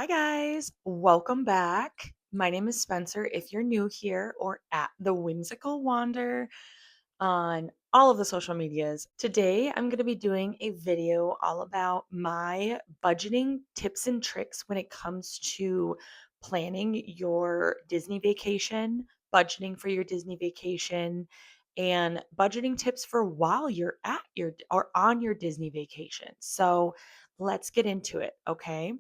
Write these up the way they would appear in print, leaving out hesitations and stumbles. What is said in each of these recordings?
Hi, guys. Welcome back. My name is Spencer. If you're new here or at the Whimsical Wander on all of the social medias, today I'm going to be doing a video all about my budgeting tips and tricks when it comes to planning your Disney vacation, budgeting for your Disney vacation, and budgeting tips for while you're at your or on your Disney vacation. So let's get into it, okay?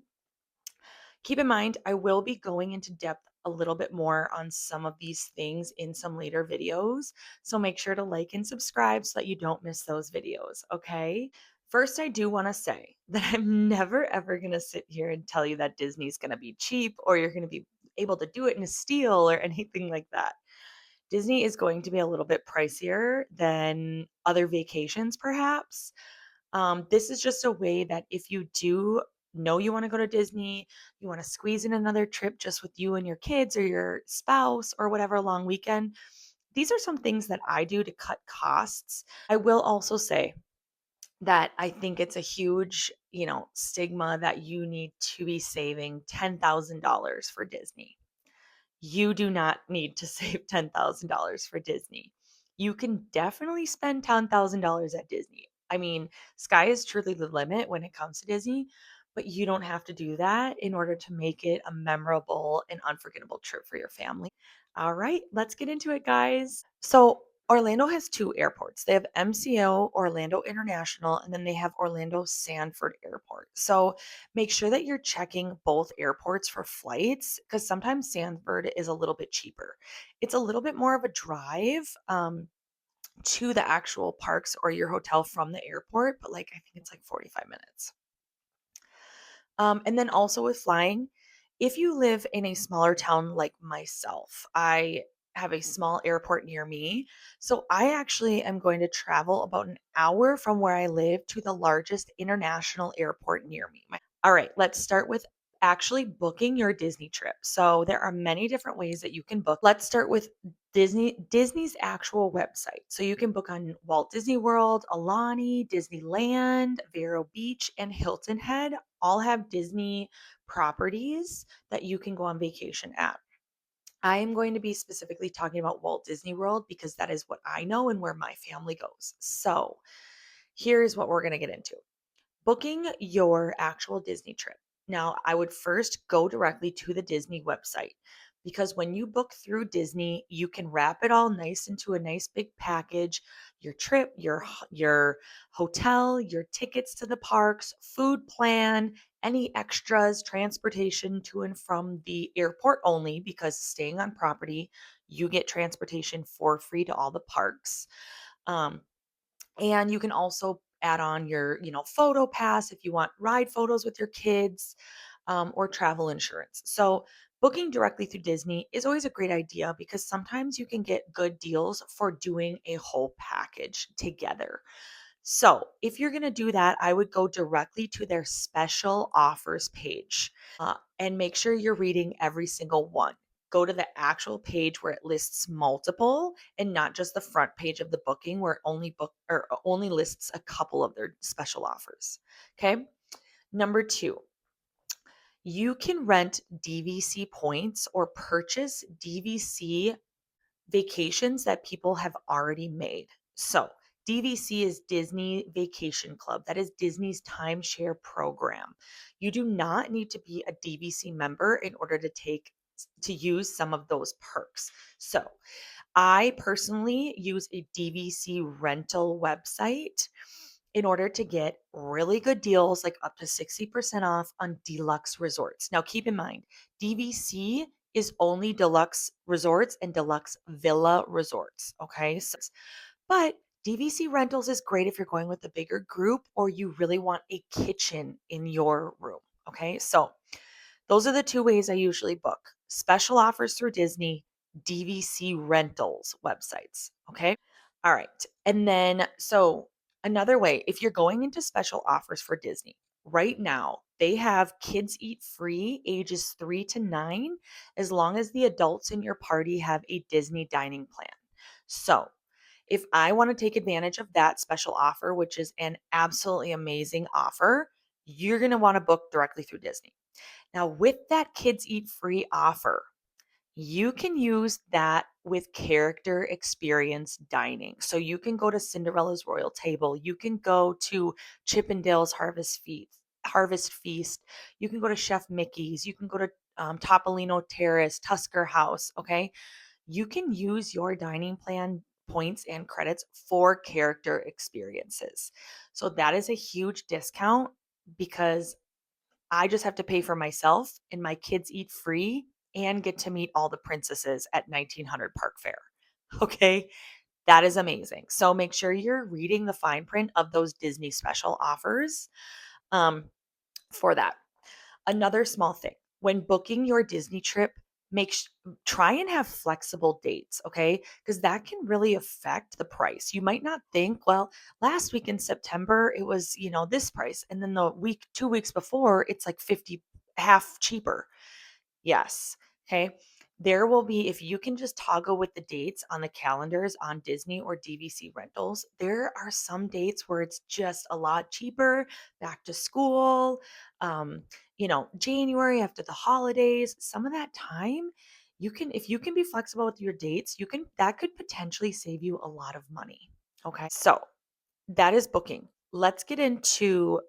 Keep in mind, I will be going into depth a little bit more on some of these things in some later videos. So make sure to like and subscribe so that you don't miss those videos. Okay. First, I do want to say that I'm never ever going to sit here and tell you that Disney's going to be cheap or you're going to be able to do it in a steal or anything like that. Disney is going to be a little bit pricier than other vacations, perhaps. This is just a way that if you do know you want to go to Disney, you want to squeeze in another trip just with you and your kids or your spouse or whatever long weekend. These are some things that I do to cut costs. I will also say that I think it's a huge, stigma that you need to be saving $10,000 for Disney. You do not need to save $10,000 for Disney. You can definitely spend $10,000 at Disney. I mean, sky is truly the limit when it comes to Disney, but you don't have to do that in order to make it a memorable and unforgettable trip for your family. All right, let's get into it, guys. So, Orlando has two airports. They have MCO Orlando International, and then they have Orlando Sanford Airport. So, make sure that you're checking both airports for flights because sometimes Sanford is a little bit cheaper. It's a little bit more of a drive to the actual parks or your hotel from the airport, but like I think it's like 45 minutes. And then also with flying, if you live in a smaller town like myself, I have a small airport near me. So I actually am going to travel about an hour from where I live to the largest international airport near me. All right, let's start with actually booking your Disney trip. So there are many different ways that you can book. Let's start with Disney's actual website. So you can book on Walt Disney World, Alani, Disneyland, Vero Beach, and Hilton Head. All have Disney properties that you can go on vacation at. I am going to be specifically talking about Walt Disney World because that is what I know and where my family goes. So here's what we're going to get into. Booking your actual Disney trip. Now, I would first go directly to the Disney website because when you book through Disney, you can wrap it all nice into a nice big package, your trip, your hotel, your tickets to the parks, food plan, any extras, transportation to and from the airport only because staying on property, you get transportation for free to all the parks. Um, and you can also add on your, photo pass if you want ride photos with your kids or travel insurance. So, booking directly through Disney is always a great idea because sometimes you can get good deals for doing a whole package together. So, if you're going to do that, I would go directly to their special offers page and make sure you're reading every single one. Go to the actual page where it lists multiple and not just the front page of the booking where it only lists a couple of their special offers. Okay. Number two, you can rent DVC points or purchase DVC vacations that people have already made. So, DVC is Disney Vacation Club. That is Disney's timeshare program. You do not need to be a DVC member in order to use some of those perks. So, I personally use a DVC rental website in order to get really good deals, like up to 60% off on deluxe resorts. Now, keep in mind, DVC is only deluxe resorts and deluxe villa resorts. Okay. But DVC rentals is great if you're going with a bigger group or you really want a kitchen in your room. Okay. So, those are the two ways I usually book special offers through Disney, DVC rentals websites. Okay. All right. And then, so another way, if you're going into special offers for Disney, right now, they have kids eat free ages 3 to 9, as long as the adults in your party have a Disney dining plan. So, if I want to take advantage of that special offer, which is an absolutely amazing offer, you're going to want to book directly through Disney. Now, with that Kids Eat Free offer, you can use that with character experience dining. So you can go to Cinderella's Royal Table, you can go to Chippendale's Harvest Feast, you can go to Chef Mickey's, you can go to Topolino Terrace, Tusker House. Okay, you can use your dining plan points and credits for character experiences. So that is a huge discount because I just have to pay for myself and my kids eat free and get to meet all the princesses at 1900 Park Fair. Okay, that is amazing. So make sure you're reading the fine print of those Disney special offers um, for that. Another small thing when booking your Disney trip, try and have flexible dates, okay? Because that can really affect the price. You might not think, well, last week in September it was, this price, and then the week 2 weeks before it's like 50 half cheaper. Yes. Okay. There will be, if you can just toggle with the dates on the calendars on Disney or DVC rentals, there are some dates where it's just a lot cheaper. Back to school, January after the holidays, some of that time, if you can be flexible with your dates, that could potentially save you a lot of money. Okay. So that is booking. Let's get into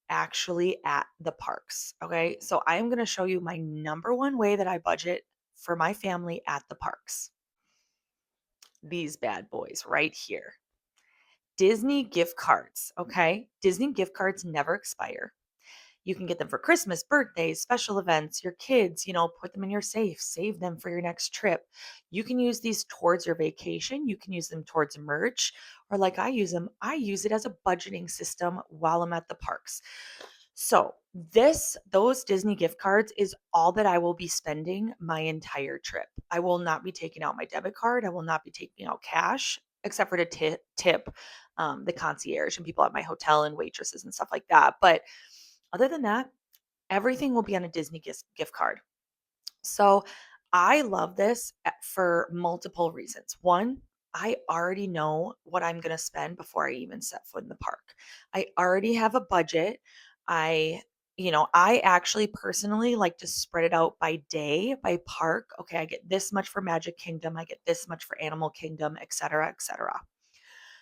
actually at the parks. Okay. So I am going to show you my number one way that I budget for my family at the parks. These bad boys right here. Disney gift cards. Okay. Disney gift cards never expire. You can get them for Christmas, birthdays, special events, your kids, put them in your safe, save them for your next trip. You can use these towards your vacation. You can use them towards merch, or like I use it as a budgeting system while I'm at the parks. So, those Disney gift cards is all that I will be spending my entire trip. I will not be taking out my debit card. I will not be taking out cash except for to tip the concierge and people at my hotel and waitresses and stuff like that. But other than that, everything will be on a Disney gift card. So I love this for multiple reasons. One, I already know what I'm going to spend before I even set foot in the park. I already have a budget. I, I actually personally like to spread it out by day, by park. Okay, I get this much for Magic Kingdom, I get this much for Animal Kingdom, et cetera, et cetera.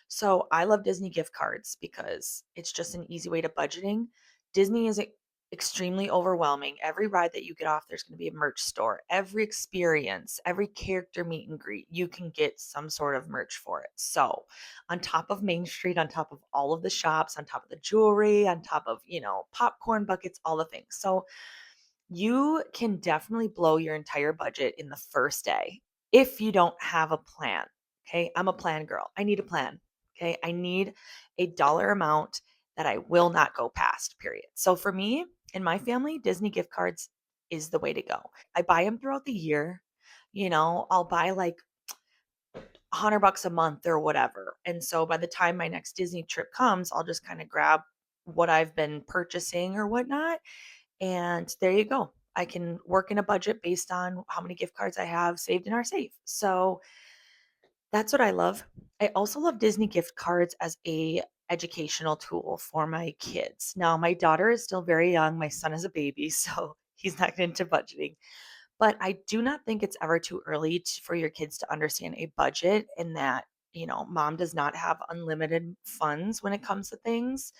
So I love Disney gift cards because it's just an easy way to budgeting. Disney is extremely overwhelming. Every ride that you get off, there's going to be a merch store. Every experience, every character meet and greet, you can get some sort of merch for it. So, on top of Main Street, on top of all of the shops, on top of the jewelry, on top of, popcorn buckets, all the things. So, you can definitely blow your entire budget in the first day if you don't have a plan. Okay. I'm a plan girl. I need a plan. Okay. I need a dollar amount that I will not go past, period. So for me and my family, Disney gift cards is the way to go. I buy them throughout the year. I'll buy like $100 a month or whatever. And so by the time my next Disney trip comes, I'll just kind of grab what I've been purchasing or whatnot, and there you go. I can work in a budget based on how many gift cards I have saved in our safe. So that's what I love. I also love Disney gift cards as a educational tool for my kids. Now, my daughter is still very young. My son is a baby, so he's not into budgeting. But I do not think it's ever too early for your kids to understand a budget and that, mom does not have unlimited funds when it comes to things.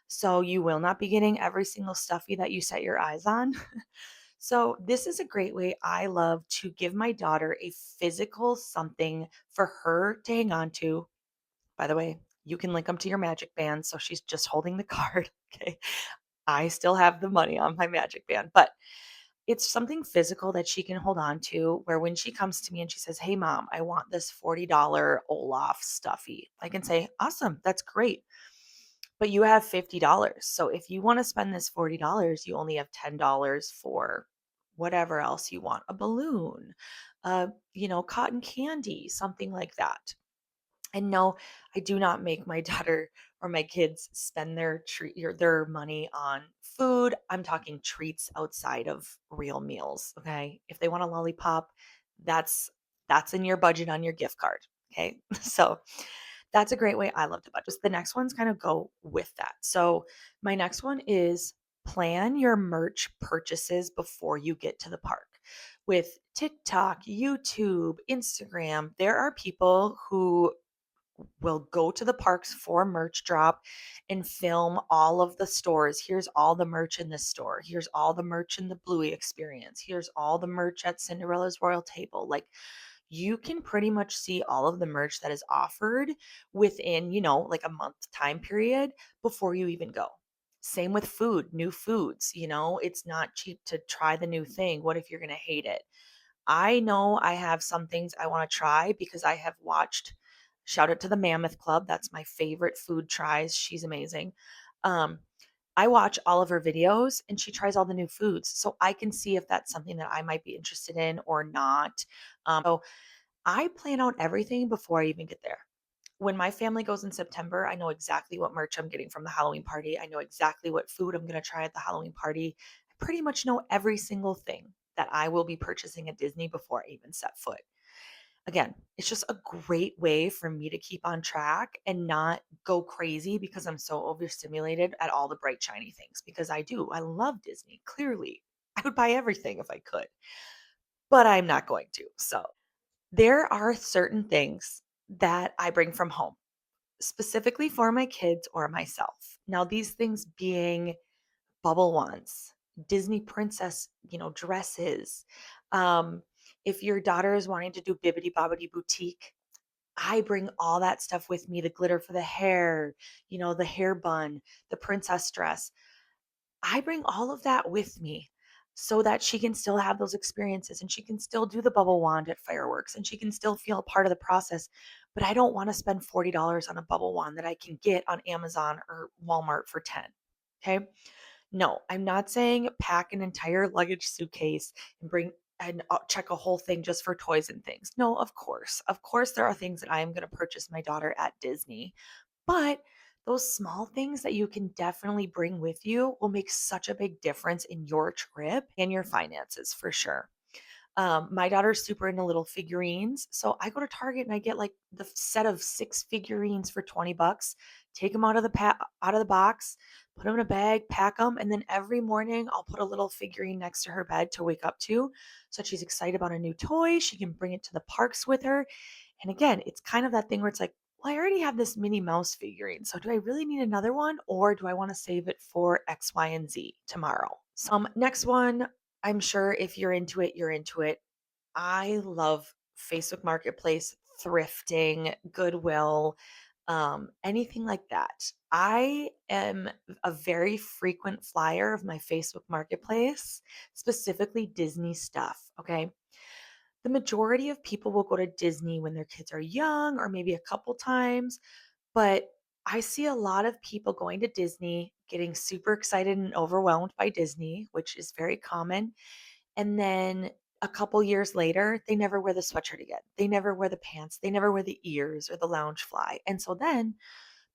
So you will not be getting every single stuffy that you set your eyes on. So this is a great way I love to give my daughter a physical something for her to hang on to. By the way, you can link them to your Magic Band. So she's just holding the card. Okay. I still have the money on my Magic Band, but it's something physical that she can hold on to where when she comes to me and she says, "Hey mom, I want this $40 Olaf stuffy." I can say, "Awesome, that's great. But you have $50. So if you want to spend this $40, you only have $10 for whatever else you want, a balloon, cotton candy, something like that." And no, I do not make my daughter or my kids spend their money on food. I'm talking treats outside of real meals. Okay. If they want a lollipop, that's that's in your budget on your gift card. Okay. So that's a great way I love to budget. The next ones kind of go with that. So my next one is Plan your merch purchases before you get to the park. With TikTok, YouTube, Instagram, there are people who will go to the parks for merch drop and film all of the stores. Here's all the merch in this store. Here's all the merch in the Bluey experience. Here's all the merch at Cinderella's Royal Table. Like, you can pretty much see all of the merch that is offered within, like a month time period before you even go. Same with food, new foods, it's not cheap to try the new thing. What if you're going to hate it? I know I have some things I want to try because I have watched, shout out to the Mammoth Club. That's my favorite food tries. She's amazing. Um, I watch all of her videos and she tries all the new foods. So I can see if that's something that I might be interested in or not. So I plan out everything before I even get there. When my family goes in September, I know exactly what merch I'm getting from the Halloween party. I know exactly what food I'm going to try at the Halloween party. I pretty much know every single thing that I will be purchasing at Disney before I even set foot. Again, it's just a great way for me to keep on track and not go crazy because I'm so overstimulated at all the bright, shiny things. Because I do. I love Disney, clearly. I would buy everything if I could, but I'm not going to. So there are certain things that I bring from home specifically for my kids or myself. Now, these things being bubble wands, Disney princess, dresses. Um, if your daughter is wanting to do Bibbidi Bobbidi Boutique, I bring all that stuff with me, the glitter for the hair, the hair bun, the princess dress. I bring all of that with me so that she can still have those experiences and she can still do the bubble wand at fireworks and she can still feel a part of the process. But I don't want to spend $40 on a bubble wand that I can get on Amazon or Walmart for 10. Okay. No, I'm not saying pack an entire luggage suitcase and bring and check a whole thing just for toys and things. No, of course. Of course, there are things that I am going to purchase my daughter at Disney, but those small things that you can definitely bring with you will make such a big difference in your trip and your finances for sure. My daughter's super into little figurines. So I go to Target and I get like the set of 6 figurines for 20 bucks, take them out of the box, put them in a bag, pack them. And then every morning I'll put a little figurine next to her bed to wake up to. So she's excited about a new toy. She can bring it to the parks with her. And again, it's kind of that thing where it's like, well, I already have this Minnie Mouse figurine. So do I really need another one or do I want to save it for X, Y, and Z tomorrow? Next one, I'm sure if you're into it, you're into it. I love Facebook Marketplace, thrifting, Goodwill, anything like that. I am a very frequent flyer of my Facebook Marketplace, specifically Disney stuff. Okay. The majority of people will go to Disney when their kids are young or maybe a couple times, but I see a lot of people going to Disney, getting super excited and overwhelmed by Disney, which is very common. And then a couple years later, they never wear the sweatshirt again. They never wear the pants. They never wear the ears or the lounge fly. And so then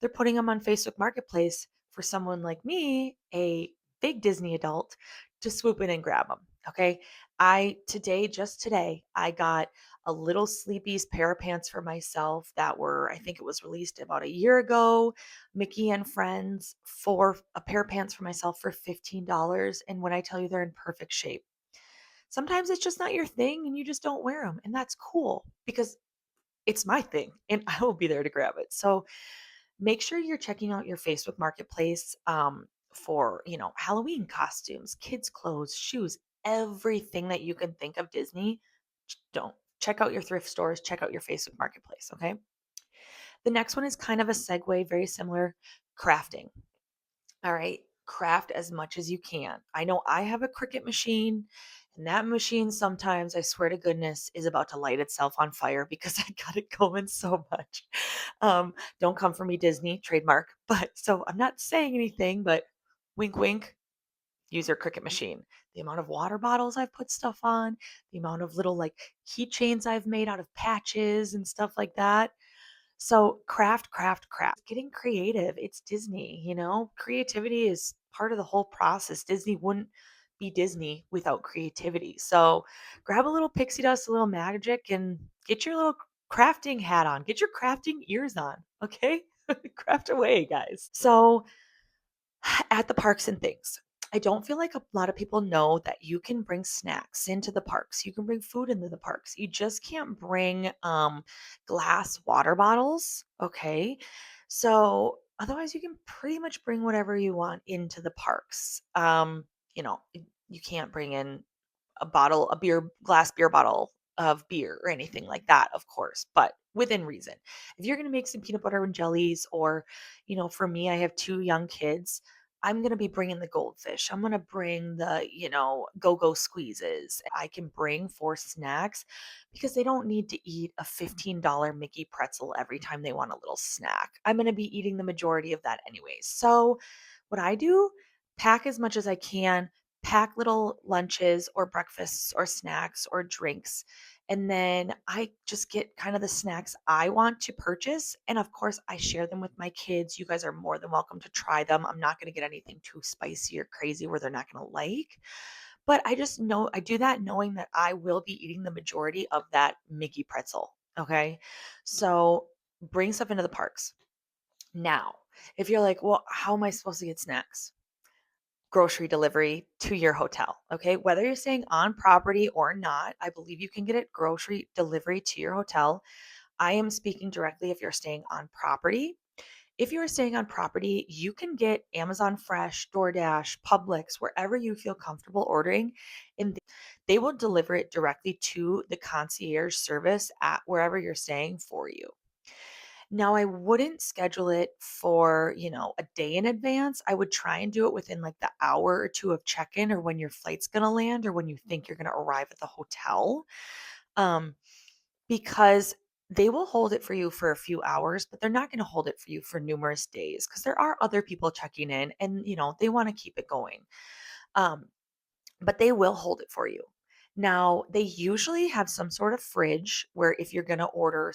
they're putting them on Facebook Marketplace for someone like me, a big Disney adult, to swoop in and grab them. Okay. Just today, I got a little Sleepy's pair of pants for myself that were, I think it was released about a year ago. Mickey and Friends for a pair of pants for myself for $15. And when I tell you they're in perfect shape, sometimes it's just not your thing and you just don't wear them. And that's cool because it's my thing and I will be there to grab it. So make sure you're checking out your Facebook Marketplace for, Halloween costumes, kids' clothes, shoes, everything that you can think of Disney. Don't check out your thrift stores, check out your Facebook Marketplace. Okay. The next one is kind of a segue, very similar, crafting. All right. Craft as much as you can. I know I have a Cricut machine, and that machine sometimes, I swear to goodness, is about to light itself on fire because I got it going so much. Don't come for me, Disney, trademark. But so I'm not saying anything, but wink, wink, use your Cricut machine. The amount of water bottles I've put stuff on, the amount of little like keychains I've made out of patches and stuff like that. So craft, craft, craft. Getting creative. It's Disney, Creativity is part of the whole process. Disney wouldn't be Disney without creativity. So grab a little pixie dust, a little magic, and get your little crafting hat on. Get your crafting ears on. Okay? Craft away, guys. So at the parks and things. I don't feel like a lot of people know that you can bring snacks into the parks. You can bring food into the parks. You just can't bring glass water bottles. Okay. So otherwise, you can pretty much bring whatever you want into the parks. You can't bring in a glass beer bottle of beer or anything like that, of course, but within reason. If you're going to make some peanut butter and jellies, or, for me, I have two young kids. I'm going to be bringing the goldfish. I'm going to bring the, go go squeezes. I can bring for snacks because they don't need to eat a $15 Mickey pretzel every time they want a little snack. I'm going to be eating the majority of that anyways. So, what I do, pack as much as I can, pack little lunches or breakfasts or snacks or drinks. And then I just get kind of the snacks I want to purchase. And of course, I share them with my kids. You guys are more than welcome to try them. I'm not going to get anything too spicy or crazy where they're not going to like. But I just know I do that knowing that I will be eating the majority of that Mickey pretzel. Okay. So bring stuff into the parks. Now, if you're like, well, how am I supposed to get snacks? Grocery delivery to your hotel. Okay. Whether you're staying on property or not, I believe you can get it grocery delivery to your hotel. I am speaking directly if you're staying on property. If you are staying on property, you can get Amazon Fresh, DoorDash, Publix, wherever you feel comfortable ordering, and they will deliver it directly to the concierge service at wherever you're staying for you. Now, I wouldn't schedule it for, a day in advance. I would try and do it within like the hour or two of check-in, or when your flight's going to land, or when you think you're going to arrive at the hotel. Um, because they will hold it for you for a few hours, but they're not going to hold it for you for numerous days because there are other people checking in, and, they want to keep it going. Um, but they will hold it for you. Now, they usually have some sort of fridge where if you're going to order,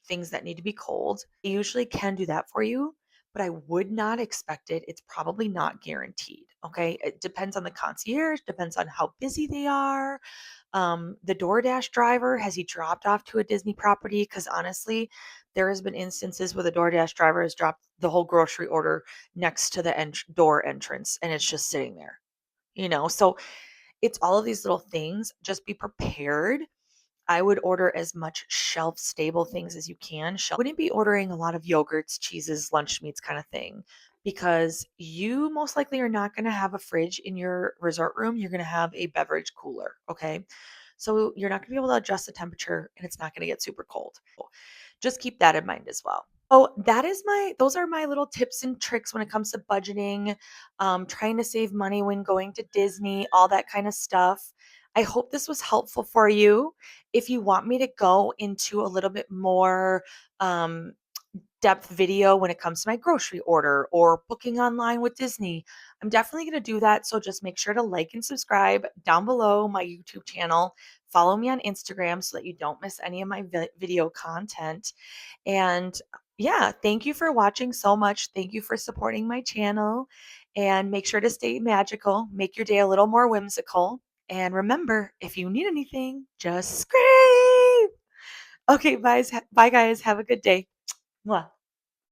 things that need to be cold, they usually can do that for you, but I would not expect it. It's probably not guaranteed. Okay. It depends on the concierge, depends on how busy they are. The DoorDash driver, has he dropped off to a Disney property? Because honestly, there has been instances where the DoorDash driver has dropped the whole grocery order next to the door entrance, and it's just sitting there. So it's all of these little things. Just be prepared. I would order as much shelf stable things as you can. Wouldn't be ordering a lot of yogurts, cheeses, lunch meats kind of thing, because you most likely are not going to have a fridge in your resort room. You're going to have a beverage cooler. Okay. So you're not going to be able to adjust the temperature, and it's not going to get super cold. Just keep that in mind as well. Oh, those are my little tips and tricks when it comes to budgeting, trying to save money when going to Disney, all that kind of stuff. I hope this was helpful for you. If you want me to go into a little bit more um, depth video when it comes to my grocery order or booking online with Disney, I'm definitely going to do that. So just make sure to like and subscribe down below my YouTube channel. Follow me on Instagram so that you don't miss any of my video content. And yeah, thank you for watching so much. Thank you for supporting my channel. And make sure to stay magical, make your day a little more whimsical. And remember, if you need anything, just scream. Okay, bye, guys. Have a good day. Mwah.